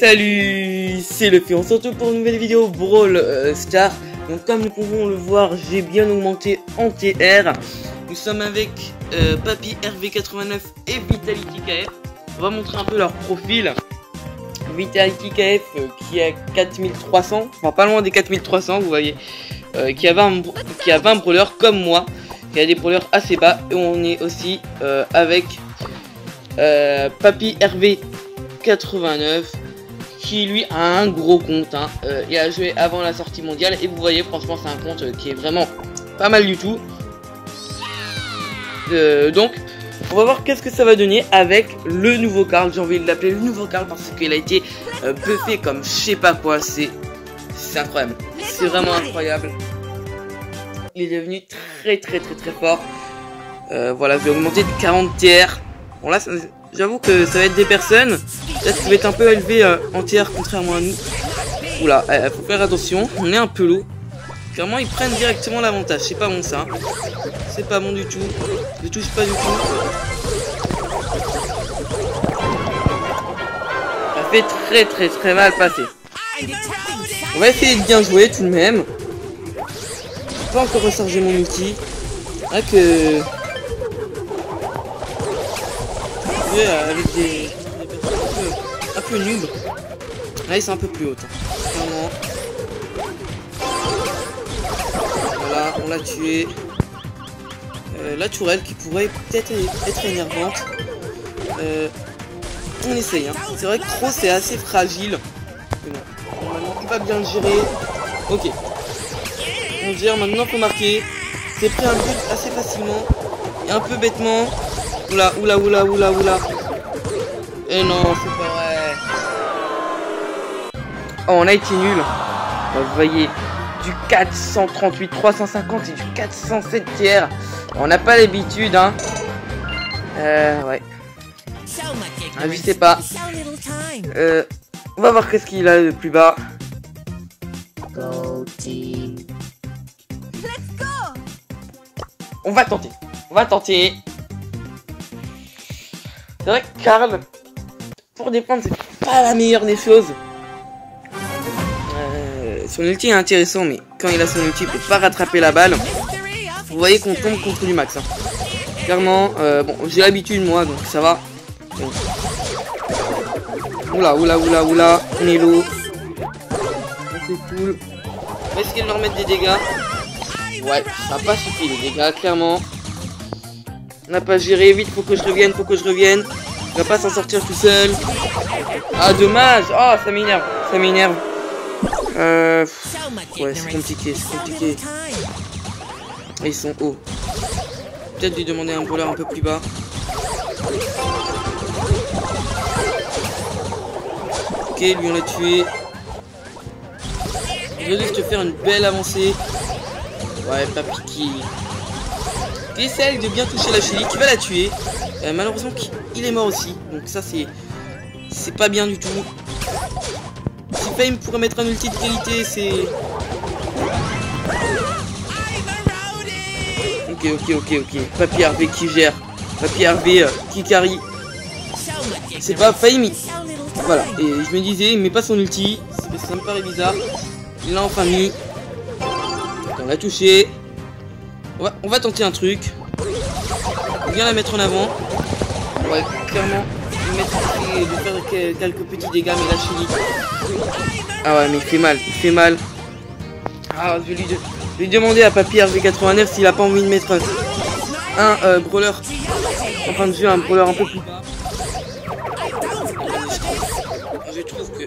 Salut, c'est Luffy, on se retrouve pour une nouvelle vidéo Brawl Star. Donc comme nous pouvons le voir, j'ai bien augmenté en TR. Nous sommes avec Papy RV89 et Vitality KF. On va montrer un peu leur profil. Vitality KF qui a 4300, enfin pas loin des 4300, vous voyez, qui a 20 brawlers comme moi, qui a des brawlers assez bas. Et on est aussi avec Papy RV89 qui lui a un gros compte, hein. Il a joué avant la sortie mondiale et vous voyez, franchement c'est un compte qui est vraiment pas mal du tout. Donc on va voir qu'est-ce que ça va donner avec le nouveau Carl. J'ai envie de l'appeler le nouveau Carl parce qu'il a été buffé comme je sais pas quoi. C'est incroyable, c'est vraiment incroyable. Il est devenu très fort. Voilà, je vais augmenter de 40 TR. Bon là j'avoue que ça va être des personnes peut-être qui va être un peu élevé en TR contrairement à nous. Oula, faut faire attention, on est un peu lourd. Clairement ils prennent directement l'avantage, c'est pas bon ça. C'est pas bon du tout, je touche pas du tout. Ça fait très mal passer. On va essayer de bien jouer tout de même. Je peux pas encore recharger mon outil. Là que... avec des personnes un peu noobs. Là ils sont un peu plus hautes, hein. Clairement. Voilà, on l'a tué. La tourelle qui pourrait peut-être être énervante. On essaye, hein. C'est vrai que Croc c'est assez fragile. Mais non, normalement on va bien le gérer. Ok. On gère, maintenant faut marquer. C'est pris un but assez facilement. Et un peu bêtement. Oula. Et non, c'est pas vrai. Oh, on a été nul. Vous voyez, du 438, 350 et du 407 tiers. On n'a pas l'habitude, hein. Ouais. Ah, je sais pas. On va voir qu'est-ce qu'il a de plus bas. On va tenter. C'est vrai que Carl, pour défendre, c'est pas la meilleure des choses. Son ulti est intéressant, mais quand il a son ulti, il peut pas rattraper la balle. Vous voyez qu'on tombe contre du max, hein. Clairement, bon, j'ai l'habitude moi, donc ça va. Bon. Oula, on est low. C'est cool. On va essayer de leur mettre des dégâts. Ouais, ça n'a pas suffi les dégâts, clairement. On n'a pas géré, vite, faut que je revienne. Il va pas s'en sortir tout seul. Ah, dommage. Oh, ça m'énerve. Ouais, c'est compliqué. Ils sont hauts. Peut-être lui demander un brawler un peu plus bas. Ok, lui on l'a tué. Je vais juste faire une belle avancée. Ouais, Papy qui essaye de bien toucher la chérie, qui va la tuer. Malheureusement, il est mort aussi. Donc ça, c'est pas bien du tout. Si Fame pourrait mettre un ulti de qualité, c'est... Ok. Papy RV qui gère. Papy RV qui carry. C'est pas Fame. Voilà. Et je me disais, il met pas son ulti. Ça me paraît bizarre. Il l'a enfin mis. On l'a touché. On va tenter un truc. On vient la mettre en avant. Ouais, clairement. De faire quelques petits dégâts, mais là, Chili. Ah ouais, mais il fait mal. Ah, je vais lui demander à Papy RV89 s'il a pas envie de mettre un brawler. Enfin, de jeu, un brawler un peu plus bas. Je trouve que...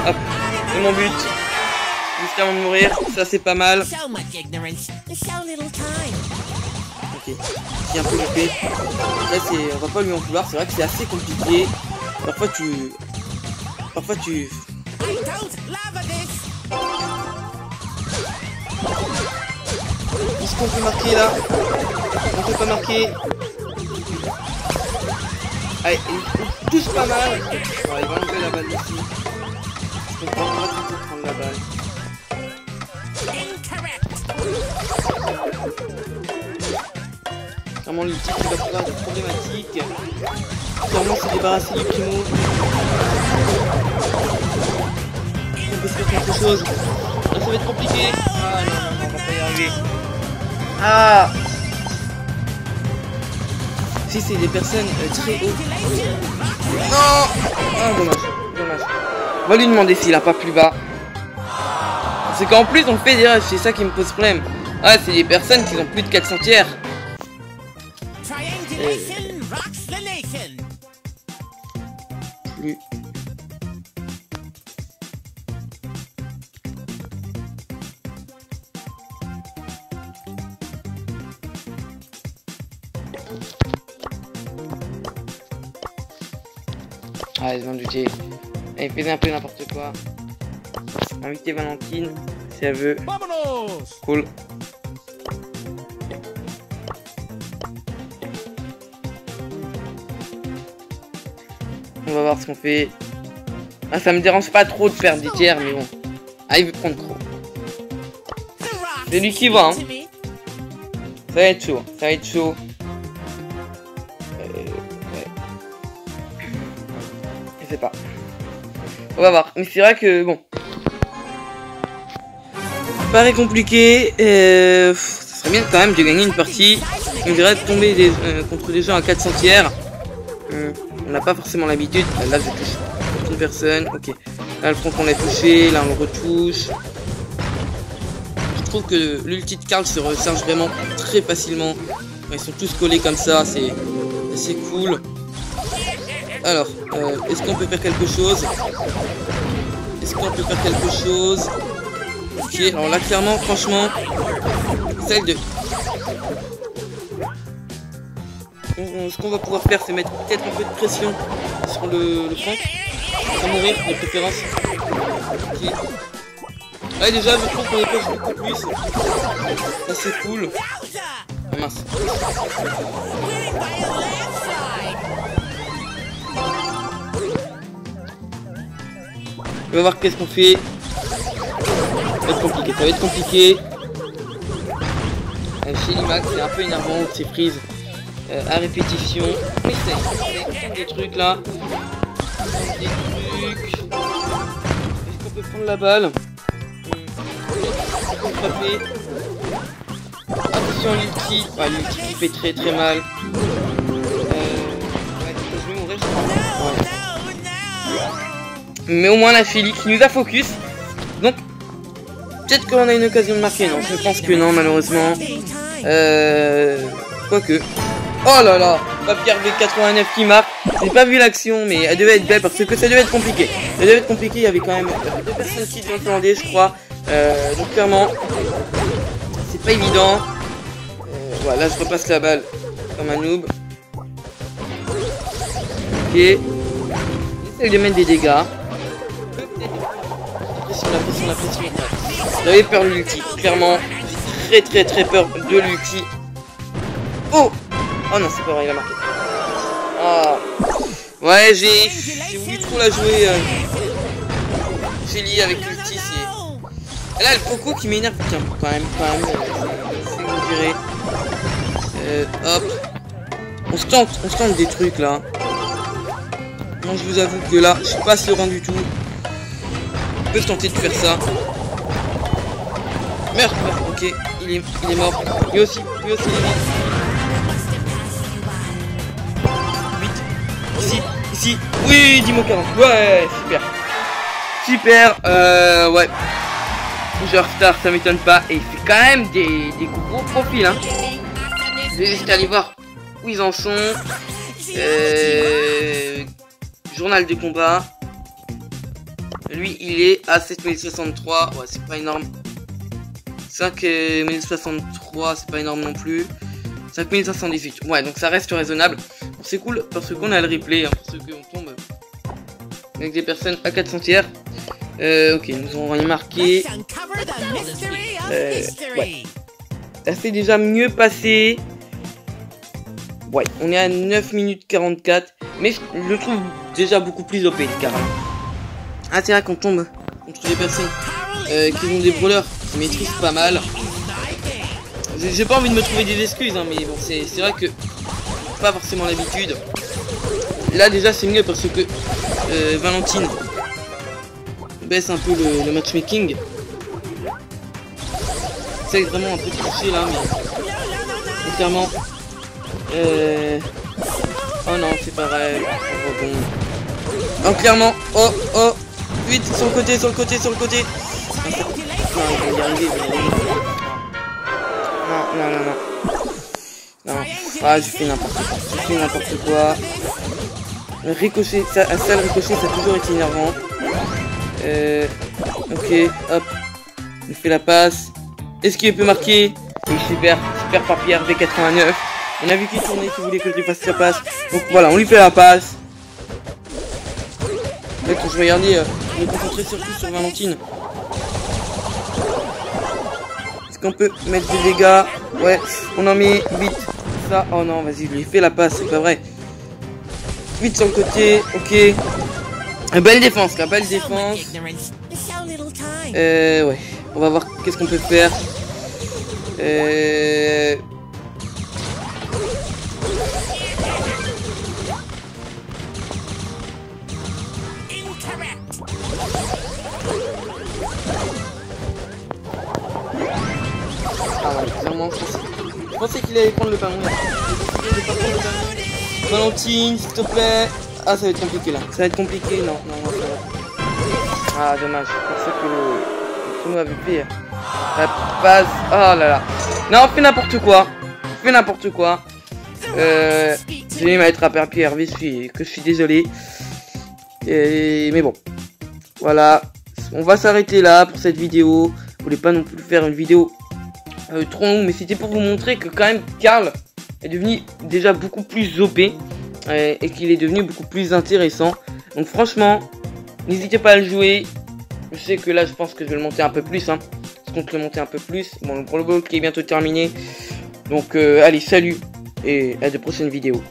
Hop, c'est mon but. Juste avant de mourir, ça c'est pas mal. Ok, c'est un peu loupé. Là on va pas lui en vouloir, c'est vrai que c'est assez compliqué. Parfois tu... Est-ce qu'on peut marquer là? On peut pas marquer. Allez, il touche pas mal. Ouais, il va enlever la balle ici. Je comprends pas qu'il faut prendre la balle. Vraiment l'ulti qui va pouvoir être problématique. Clairement se débarrasser du Primo. On peut se faire quelque chose. Là ça va être compliqué. Ah non, non, non, on va pas y arriver. Ah. Si c'est des personnes très hautes. Non. Ah dommage, dommage. On va lui demander s'il a pas plus bas. C'est qu'en plus on fait des rushs, c'est ça qui me pose problème. Ah c'est des personnes qui ont plus de 400 tiers. Plus. Ah, ils ont douté. Elle faisait un peu n'importe quoi. Inviter Valentine, si elle veut. Cool. On va voir ce qu'on fait. Ah, ça me dérange pas trop de perdre des tiers, mais bon. Ah, il veut prendre trop. C'est lui qui va, hein. Ça va être chaud, ça va être chaud. Ouais. Je sais pas. On va voir. Mais c'est vrai que, bon. Ça paraît compliqué. Ça serait bien quand même de gagner une partie. On dirait de tomber contre des gens à 400 tiers. On n'a pas forcément l'habitude. Là, je touche une personne. Ok. Là, le front qu'on l'a touché. Là, on le retouche. Je trouve que l'ulti de Karl se recharge vraiment très facilement. Ils sont tous collés comme ça. C'est assez cool. Alors, est-ce qu'on peut faire quelque chose? Est-ce qu'on peut faire quelque chose? Ok, alors là, clairement, franchement, celle de... Ce qu'on va pouvoir faire, c'est mettre peut-être un peu de pression sur le front. Sans mourir, de préférence. Ok. Ouais, déjà, je trouve qu'on est pas beaucoup plus. Ça, c'est cool. Ah, mince. On va voir qu'est-ce qu'on fait. Ça va être compliqué, ça va être compliqué. Chez Limax, c'est un peu énervant, ces frises à répétition. Mais c'est des trucs là. Des trucs. Est-ce qu'on peut prendre la balle? On peut frapper. Attention l'ulti. Ah, l'ulti qui fait très très mal. Ouais, je vais mourir, je crois. Ouais. Mais au moins la Shelly qui nous a focus. Donc peut-être qu'on a une occasion de marquer. Non, je pense que non malheureusement. Quoique. Oh là là, Papier V89 qui marque. J'ai pas vu l'action mais elle devait être belle parce que ça devait être compliqué. Ça devait être compliqué, il y avait quand même deux personnes qui devaient flander je crois. Donc clairement c'est pas évident. Voilà, je repasse la balle comme un noob. Ok. J'essaie de mettre des dégâts. La pression. J'avais peur de l'ulti. Clairement, j'ai très peur de l'ulti. Oh! Oh non, c'est pas vrai, il a marqué. Ah. Ouais, j'ai voulu trop la jouer. J'ai lié avec l'ulti, c'est... Et là, le Poco qui m'énerve. Tiens, quand même. C'est vous direz. Hop. On se tente des trucs là. Non, je vous avoue que là, je suis pas serein du tout. On peut tenter de faire ça. Merde, ok, il est mort. Lui aussi il est mort. Vite, ici. Oui, dis-moi 40. Ouais, super. Ouais. Je retard, ça m'étonne pas. Et c'est quand même des gros profils, hein. Je vais juste aller voir où ils en sont. Journal de combat. Lui, il est à 7063. Ouais, c'est pas énorme. 5063, c'est pas énorme non plus. 5518. Ouais, donc ça reste raisonnable. Bon, c'est cool parce qu'on a le replay. Hein, parce qu'on tombe avec des personnes à 400 tiers. Ok, nous avons rien marqué. Ouais. Ça s'est déjà mieux passé. Ouais, on est à 9 minutes 44. Mais je le trouve déjà beaucoup plus OP, carrément. Ah, c'est vrai qu'on tombe contre des personnes qui ont des brawlers qui maîtrisent pas mal. J'ai pas envie de me trouver des excuses, hein, mais bon, c'est vrai que pas forcément l'habitude. Là déjà c'est mieux parce que Valentine baisse un peu le matchmaking. C'est vraiment un peu touché là, mais clairement. Oh non, c'est pareil. Oh, bon. Oh clairement. Oh oh. Vite sur le côté, sur le côté, sur le côté. Non, il va y arriver, Non. Ah, j'ai fait n'importe quoi. J'ai fait n'importe quoi. Le ricochet, ça le ricochet, ça a toujours été énervant. Ok, hop. Il fait la passe. Est-ce qu'il peut marquer? Oui, super par Pierre V89. On a vu qu'il tournait, qu'il voulait que je lui fasse sa passe. Donc voilà, on lui fait la passe. Mec, je vais regarder, je vais me concentrer surtout sur Valentine. Est-ce qu'on peut mettre des dégâts? Ouais, on en met vite. Ça, oh non, vas-y, je lui fais la passe, c'est pas vrai. Vite sur le côté, ok. Belle défense, là, belle défense. Ouais, on va voir qu'est-ce qu'on peut faire. Ah ouais, clairement, je pensais qu'il allait prendre le ballon. Valentine, s'il te plaît. Ah, ça va être compliqué là. Ça va être compliqué, non, ça va. Ah, dommage. C'est que le tournoi avait fait. La passe. Oh là là. Non, fais n'importe quoi. Fais n'importe quoi. Je vais m'être attrapé Hervé, je suis désolé. Mais bon. Voilà. On va s'arrêter là pour cette vidéo. Je voulais pas non plus faire une vidéo trop longue, mais c'était pour vous montrer que quand même Karl est devenu déjà beaucoup plus OP et qu'il est devenu beaucoup plus intéressant. Donc franchement, n'hésitez pas à le jouer. Je sais que là, je pense que je vais le monter un peu plus. Hein. Je compte le monter un peu plus. Bon, pour le ball qui est bientôt terminé. Donc allez, salut et à de prochaines vidéos.